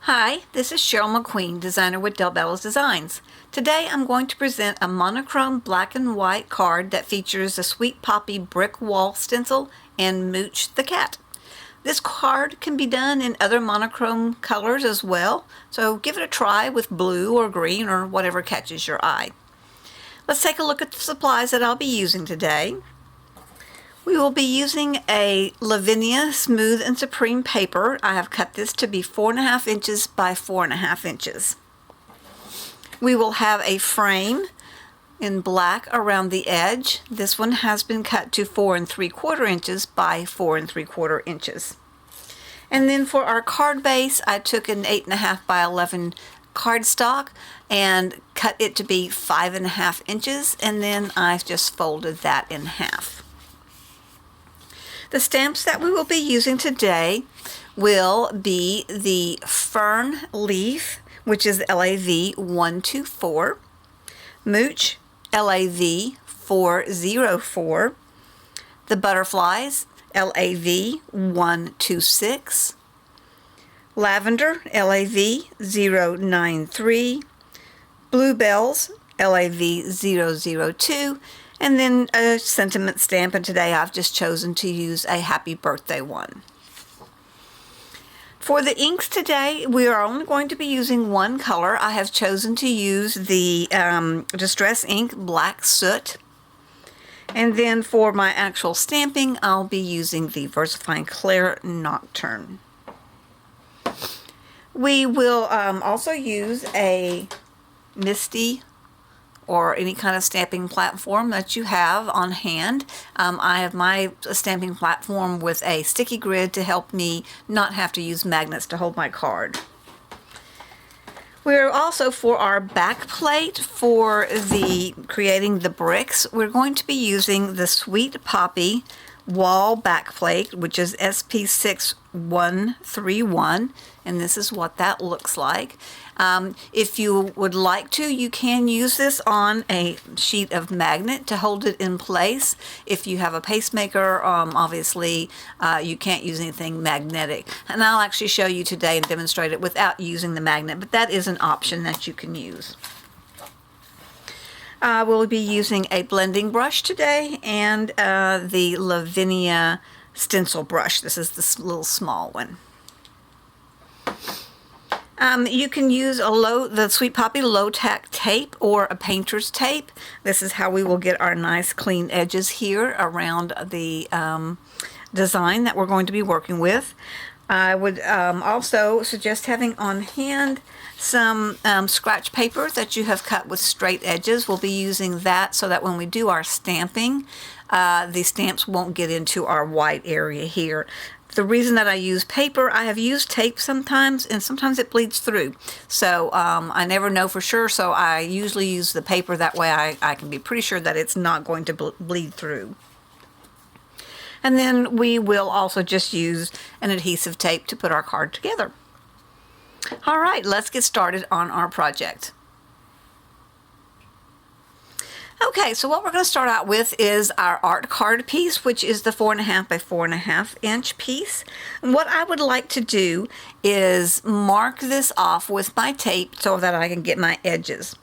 Hi, this is Cheryl McQueen, designer with Bello Designs. Today I'm going to present a monochrome black and white card that features a Sweet Poppy brick wall stencil and Mooch the cat. This card can be done in other monochrome colors as well, so give it a try with blue or green or whatever catches your eye. Let's take a look at the supplies that I'll be using today. We will be using a Lavinia Smooth and Supreme paper. I have cut this to be 4.5 inches by 4.5 inches. We will have a frame in black around the edge. This one has been cut to 4 3/4 inches by 4 3/4 inches. And then for our card base, I took an 8.5 by 11 cardstock and cut it to be 5.5 inches, and then I just folded that in half. The stamps that we will be using today will be the Fern Leaf, which is LAV 124, Mooch, LAV 404, the Butterflies, LAV 126, Lavender, LAV 093, Bluebells, LAV 002, and then a sentiment stamp, and today I've just chosen to use a happy birthday one. For the inks today, we are only going to be using one color. I have chosen to use the Distress Ink Black Soot. And then for my actual stamping, I'll be using the VersaFine Clair Nocturne. We will also use a Misty or any kind of stamping platform that you have on hand. I have my stamping platform with a sticky grid to help me not have to use magnets to hold my card. We're also, for our back plate for creating the bricks, we're going to be using the Sweet Poppy wall backplate, which is SP6131, and this is what that looks like. If you would like to, you can use this on a sheet of magnet to hold it in place. If you have a pacemaker, obviously you can't use anything magnetic. And I'll actually show you today and demonstrate it without using the magnet, but that is an option that you can use. We'll be using a blending brush today and the Lavinia stencil brush. This is this little small one. You can use the Sweet Poppy low-tack tape or a painter's tape. This is how we will get our nice clean edges here around the design that we're going to be working with. I would also suggest having on hand some scratch paper that you have cut with straight edges. We'll be using that so that when we do our stamping, the stamps won't get into our white area here. The reason that I use paper, I have used tape sometimes, and sometimes it bleeds through. So I never know for sure, so I usually use the paper. That way I can be pretty sure that it's not going to bleed through. And then we will also just use an adhesive tape to put our card together. All right, let's get started on our project. Okay, so what we're going to start out with is our art card piece, which is the 4.5 by 4.5 inch piece. And what I would like to do is mark this off with my tape so that I can get my edges.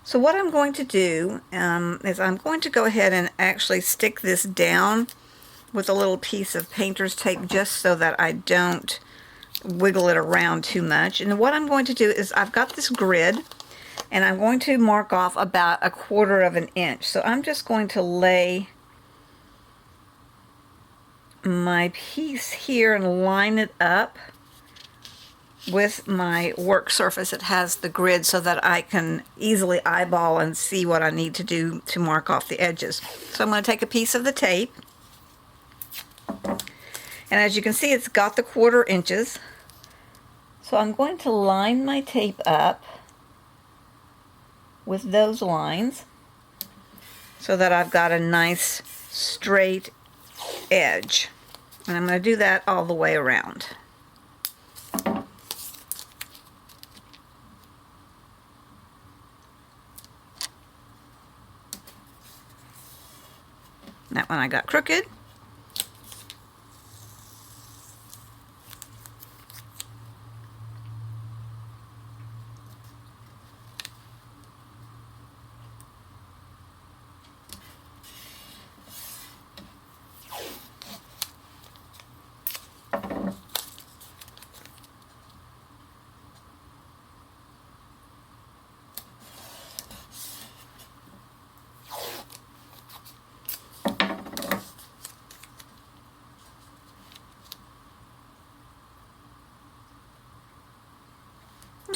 So what I'm going to do is I'm going to go ahead and actually stick this down with a little piece of painter's tape just so that I don't wiggle it around too much. And what I'm going to do is I've got this grid, and I'm going to mark off about 1/4 inch. So I'm just going to lay my piece here and line it up with my work surface that has the grid so that I can easily eyeball and see what I need to do to mark off the edges. So I'm going to take a piece of the tape, and as you can see, it's got the 1/4 inches. So I'm going to line my tape up with those lines so that I've got a nice straight edge. And I'm going to do that all the way around. That one I got crooked.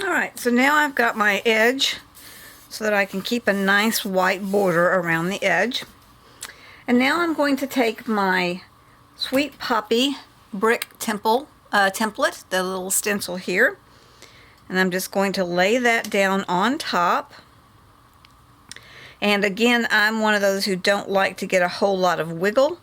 Alright, so now I've got my edge so that I can keep a nice white border around the edge. And now I'm going to take my Sweet Poppy brick template, the little stencil here, and I'm just going to lay that down on top. And again, I'm one of those who don't like to get a whole lot of wiggle,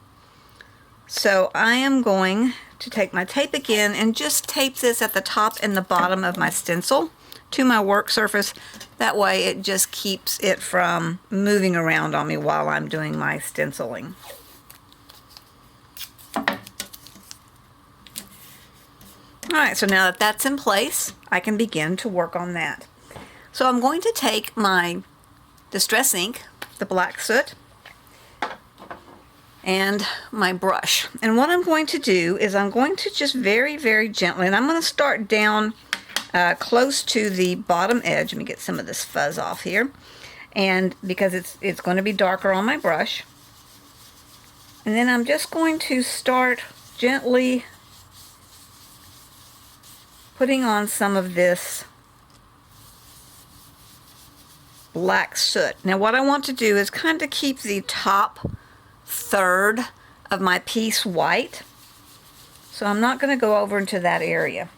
so I am going to take my tape again and just tape this at the top and the bottom of my stencil to my work surface. That way it just keeps it from moving around on me while I'm doing my stenciling. Alright, so now that that's in place, I can begin to work on that. So I'm going to take my Distress ink, the black soot, and my brush. And what I'm going to do is I'm going to just very, very gently, and I'm going to start down close to the bottom edge. Let me get some of this fuzz off here. And because it's going to be darker on my brush. And then I'm just going to start gently putting on some of this black soot. Now what I want to do is kind of keep the top third of my piece white, so I'm not going to go over into that area.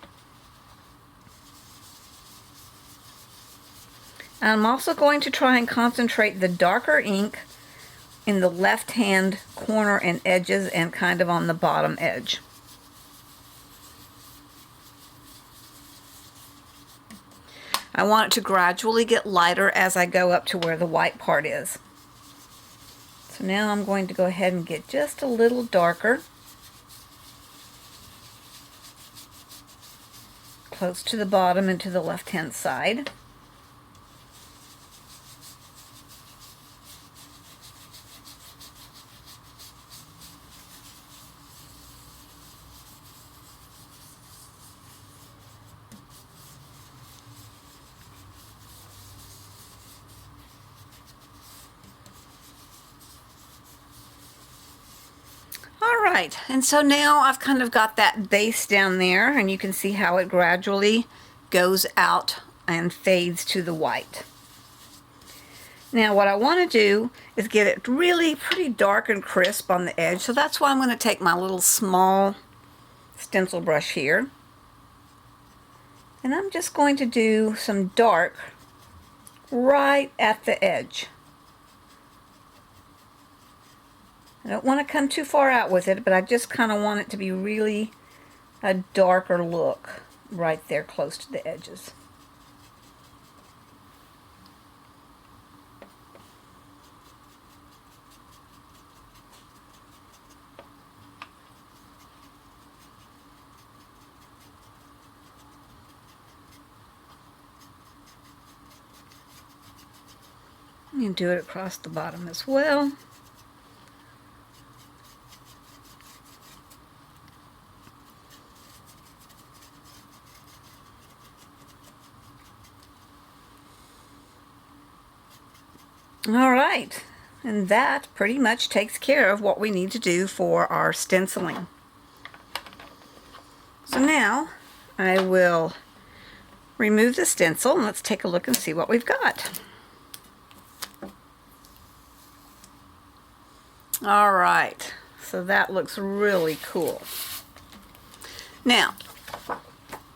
I'm also going to try and concentrate the darker ink in the left hand corner and edges and kind of on the bottom edge. I want it to gradually get lighter as I go up to where the white part is. So now I'm going to go ahead and get just a little darker, close to the bottom and to the left-hand side. Alright, and so now I've kind of got that base down there, and you can see how it gradually goes out and fades to the white. Now what I want to do is get it really pretty dark and crisp on the edge, so that's why I'm going to take my little small stencil brush here, and I'm just going to do some dark right at the edge. I don't want to come too far out with it, but I just kind of want it to be really a darker look right there close to the edges. You can do it across the bottom as well. Alright, and that pretty much takes care of what we need to do for our stenciling. So now I will remove the stencil and let's take a look and see what we've got. Alright, so that looks really cool. Now,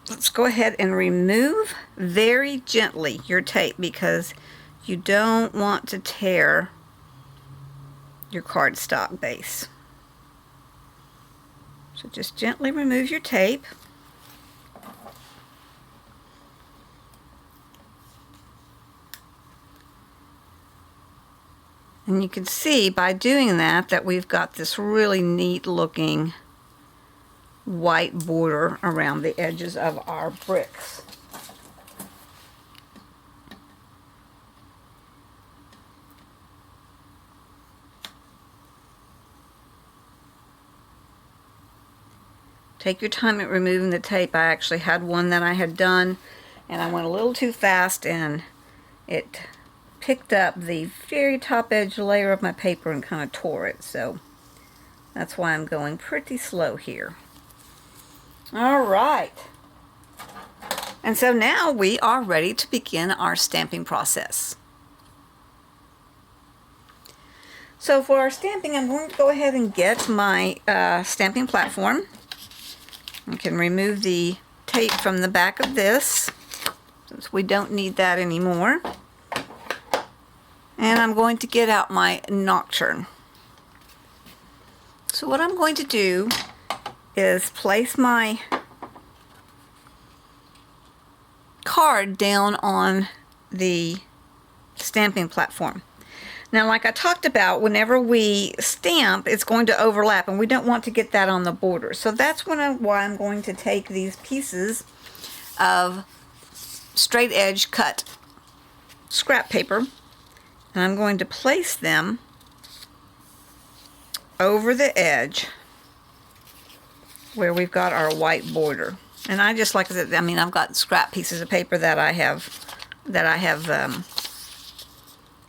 let's go ahead and remove very gently your tape because you don't want to tear your cardstock base. So just gently remove your tape. And you can see by doing that that we've got this really neat looking white border around the edges of our bricks. Take your time at removing the tape. I actually had one that I had done and I went a little too fast and it picked up the very top edge layer of my paper and kind of tore it. So that's why I'm going pretty slow here. Alright. And so now we are ready to begin our stamping process. So for our stamping, I'm going to go ahead and get my stamping platform. You can remove the tape from the back of this, since we don't need that anymore. And I'm going to get out my Nocturne. So what I'm going to do is place my card down on the stamping platform. Now, like I talked about, whenever we stamp, it's going to overlap, and we don't want to get that on the border. So that's why I'm going to take these pieces of straight edge cut scrap paper, and I'm going to place them over the edge where we've got our white border. And I just, like I said, I mean, I've got scrap pieces of paper that I have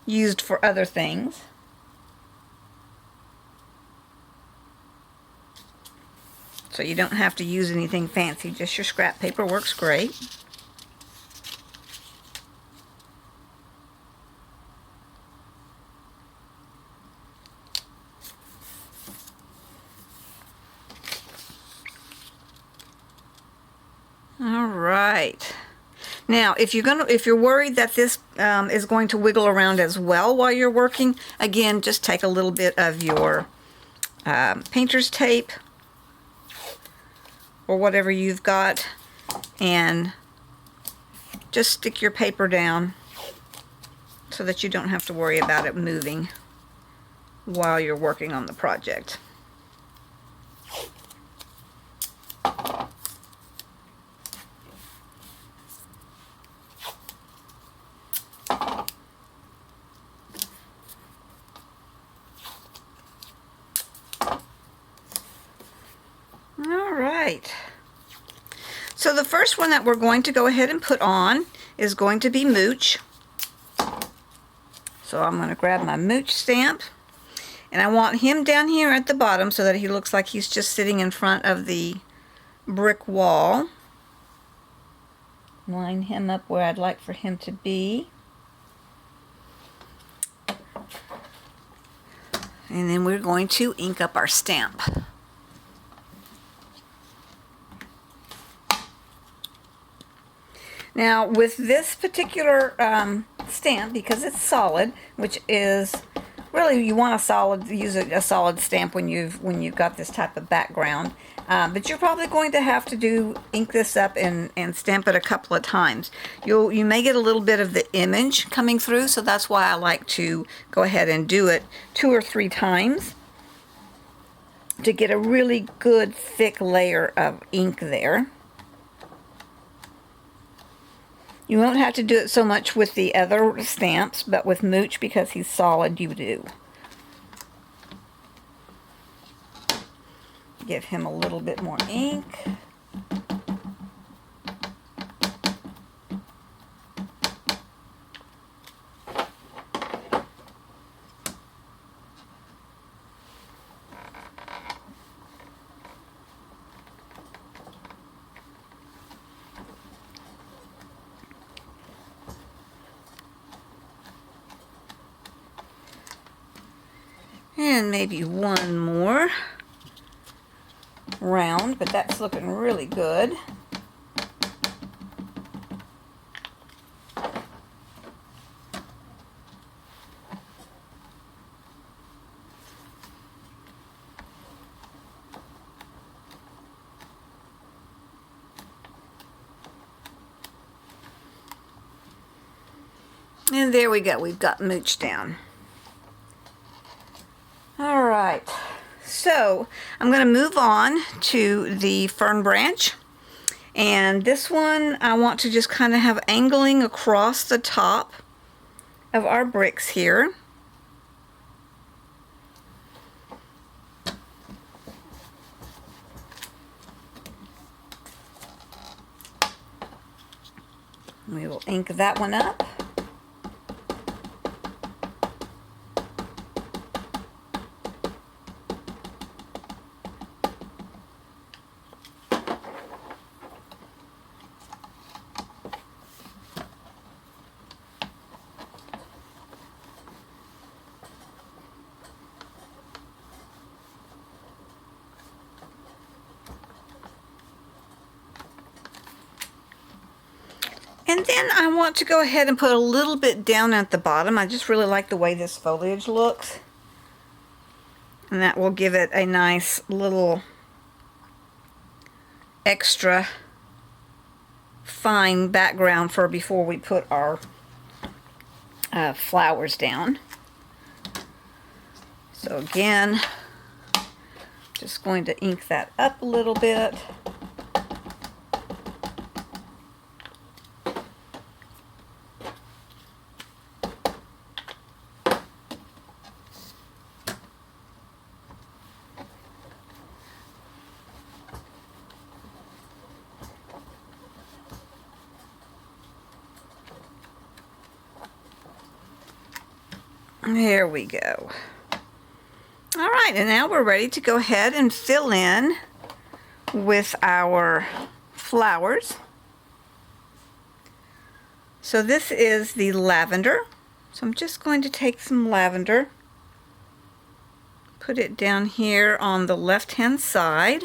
used for other things. So you don't have to use anything fancy, just your scrap paper works great. All right. Now, if you're worried that this is going to wiggle around as well while you're working, again, just take a little bit of your painter's tape or whatever you've got and just stick your paper down so that you don't have to worry about it moving while you're working on the project. Alright, so the first one that we're going to go ahead and put on is going to be Mooch. So I'm going to grab my Mooch stamp, and I want him down here at the bottom so that he looks like he's just sitting in front of the brick wall. Line him up where I'd like for him to be. And then we're going to ink up our stamp. Now, with this particular stamp, because it's solid, which is really, you want use a solid stamp when you've got this type of background, but you're probably going to have to ink this up and stamp it a couple of times. You may get a little bit of the image coming through, so that's why I like to go ahead and do it 2 or 3 times to get a really good thick layer of ink there. You won't have to do it so much with the other stamps, but with Mooch, because he's solid, you do. Give him a little bit more ink. And maybe one more round, but that's looking really good. And there we go, we've got Mooch down. All right, so I'm going to move on to the fern branch. And this one I want to just kind of have angling across the top of our bricks here. We will ink that one up. And then I want to go ahead and put a little bit down at the bottom. I just really like the way this foliage looks. And that will give it a nice little extra fine background for before we put our flowers down. So again, just going to ink that up a little bit. There we go. All right, and now we're ready to go ahead and fill in with our flowers. So this is the lavender. So I'm just going to take some lavender, put it down here on the left-hand side.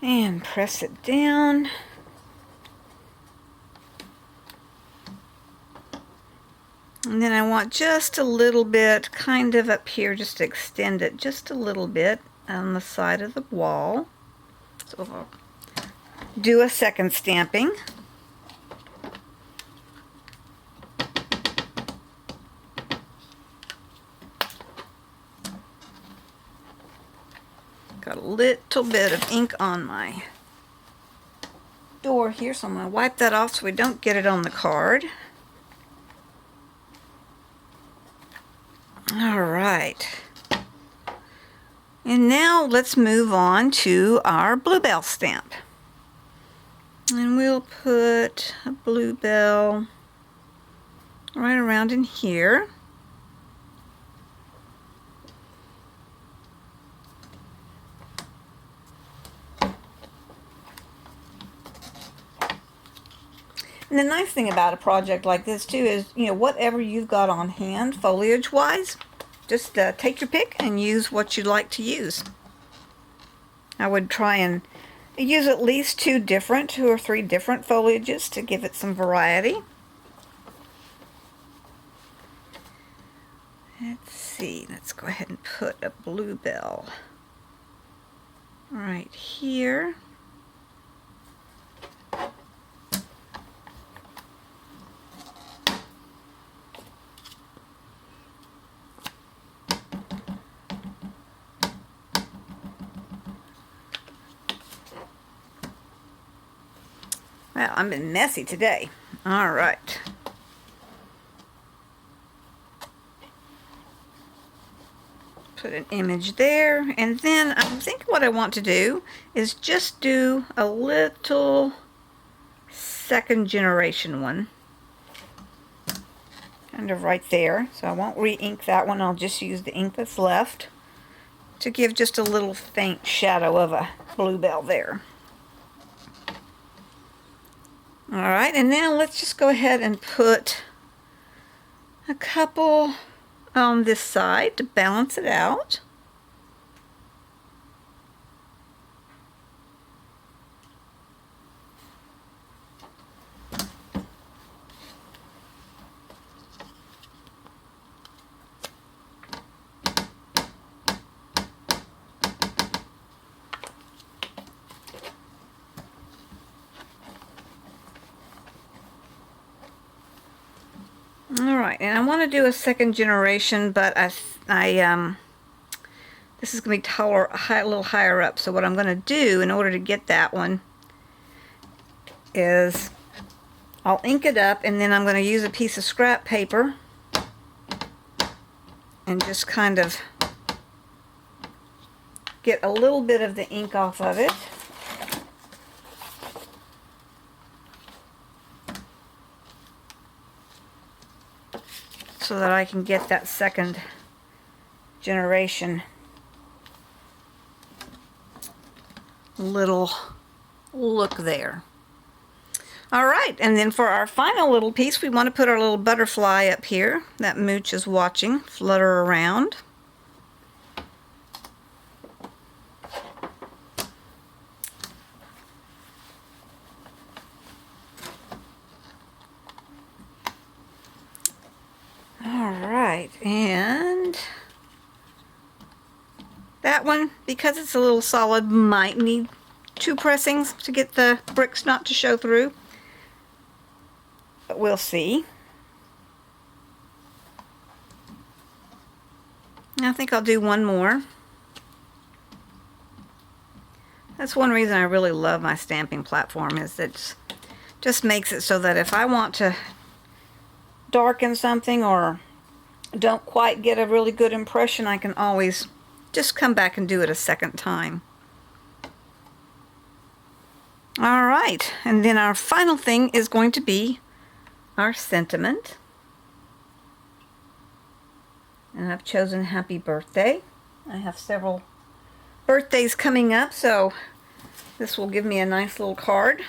And press it down. And then I want just a little bit kind of up here, just to extend it just a little bit on the side of the wall. So I'll do a second stamping. Got a little bit of ink on my door here, so I'm going to wipe that off so we don't get it on the card. All right. And now let's move on to our bluebell stamp. And we'll put a bluebell right around in here. And the nice thing about a project like this too is, you know, whatever you've got on hand foliage wise, just take your pick and use what you'd like to use. I would try and use at least two or three different foliages to give it some variety. Let's see, let's go ahead and put a bluebell right here. Well, I've been messy today. All right. Put an image there, and then I think what I want to do is just do a little second generation one. Kind of right there. So I won't re-ink that one. I'll just use the ink that's left to give just a little faint shadow of a bluebell there. Alright, and now let's just go ahead and put a couple on this side to balance it out. Alright, and I want to do a second generation, but this is going to be a little higher up, so what I'm going to do in order to get that one is I'll ink it up, and then I'm going to use a piece of scrap paper and just kind of get a little bit of the ink off of it. So that I can get that second generation little look there. Alright, and then for our final little piece, we want to put our little butterfly up here that Mooch is watching flutter around. Alright, and that one, because it's a little solid, might need 2 pressings to get the bricks not to show through. But we'll see. I think I'll do one more. That's one reason I really love my stamping platform, is that it just makes it so that if I want to darken something or don't quite get a really good impression, I can always just come back and do it a second time. Alright, and then our final thing is going to be our sentiment. And I've chosen Happy Birthday. I have several birthdays coming up, so this will give me a nice little card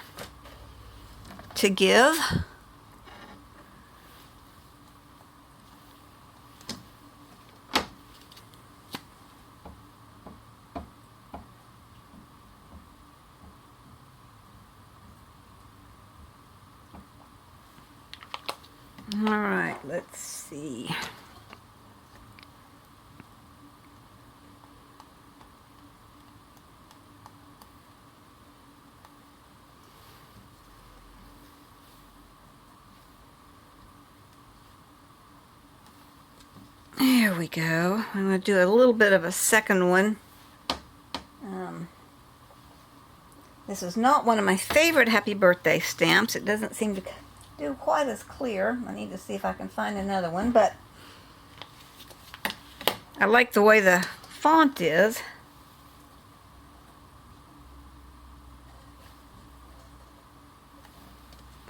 to give. Alright, let's see. There we go. I'm going to do a little bit of a second one. This is not one of my favorite Happy Birthday stamps. It doesn't seem to do quite as clear. I need to see if I can find another one, but I like the way the font is.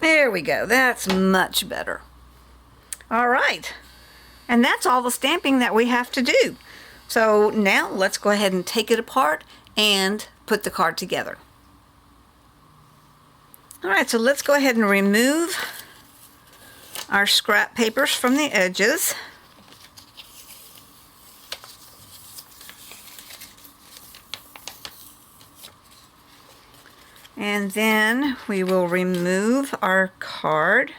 There we go. That's much better. All right. And that's all the stamping that we have to do. So now let's go ahead and take it apart and put the card together. Alright, so let's go ahead and remove our scrap papers from the edges. And then we will remove our card.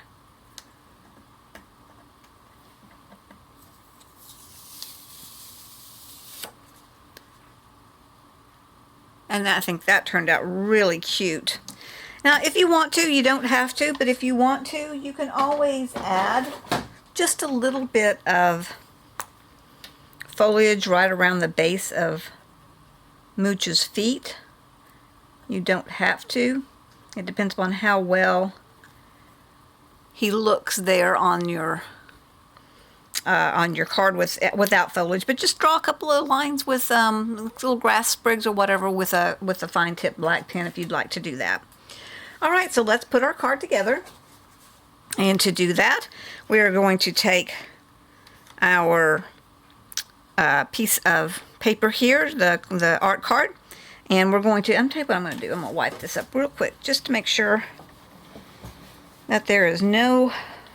And I think that turned out really cute. Now, if you want to, you don't have to, but if you want to, you can always add just a little bit of foliage right around the base of Mooch's feet. You don't have to. It depends upon how well he looks there on your card without foliage. But just draw a couple of lines with little grass sprigs or whatever with a fine tip black pen if you'd like to do that. All right, so let's put our card together. And to do that, we are going to take our piece of paper here, the art card, and we're going to, I'm telling you what I'm going to do. I'm going to wipe this up real quick just to make sure that there is no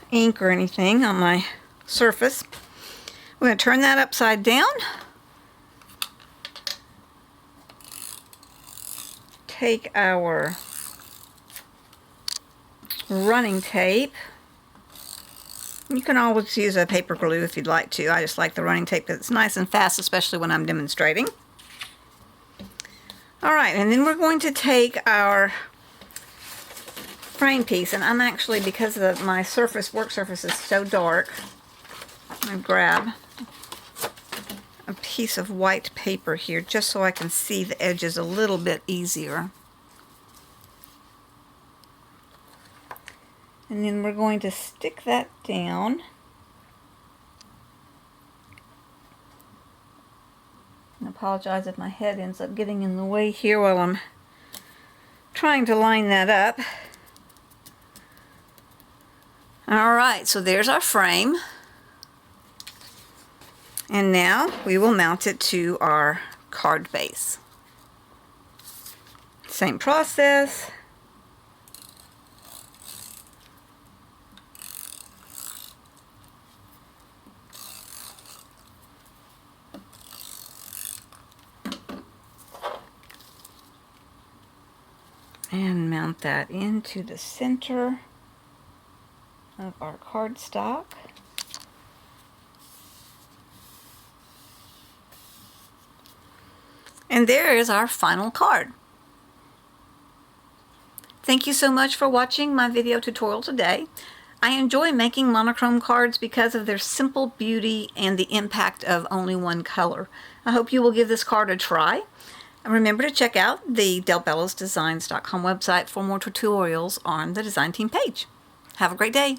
ink or anything on my surface. We're going to turn that upside down. Take our running tape. You can always use a paper glue if you'd like to. I just like the running tape because it's nice and fast, especially when I'm demonstrating. Alright, and then we're going to take our frame piece, and I'm actually, because of my work surface is so dark, I'm going to grab a piece of white paper here just so I can see the edges a little bit easier. And then we're going to stick that down. I apologize if my head ends up getting in the way here while I'm trying to line that up. Alright, so there's our frame. And now we will mount it to our card base. Same process. And mount that into the center of our cardstock. And there is our final card. Thank you so much for watching my video tutorial today. I enjoy making monochrome cards because of their simple beauty and the impact of only one color. I hope you will give this card a try. And remember to check out the DellBellosDesigns.com website for more tutorials on the design team page. Have a great day.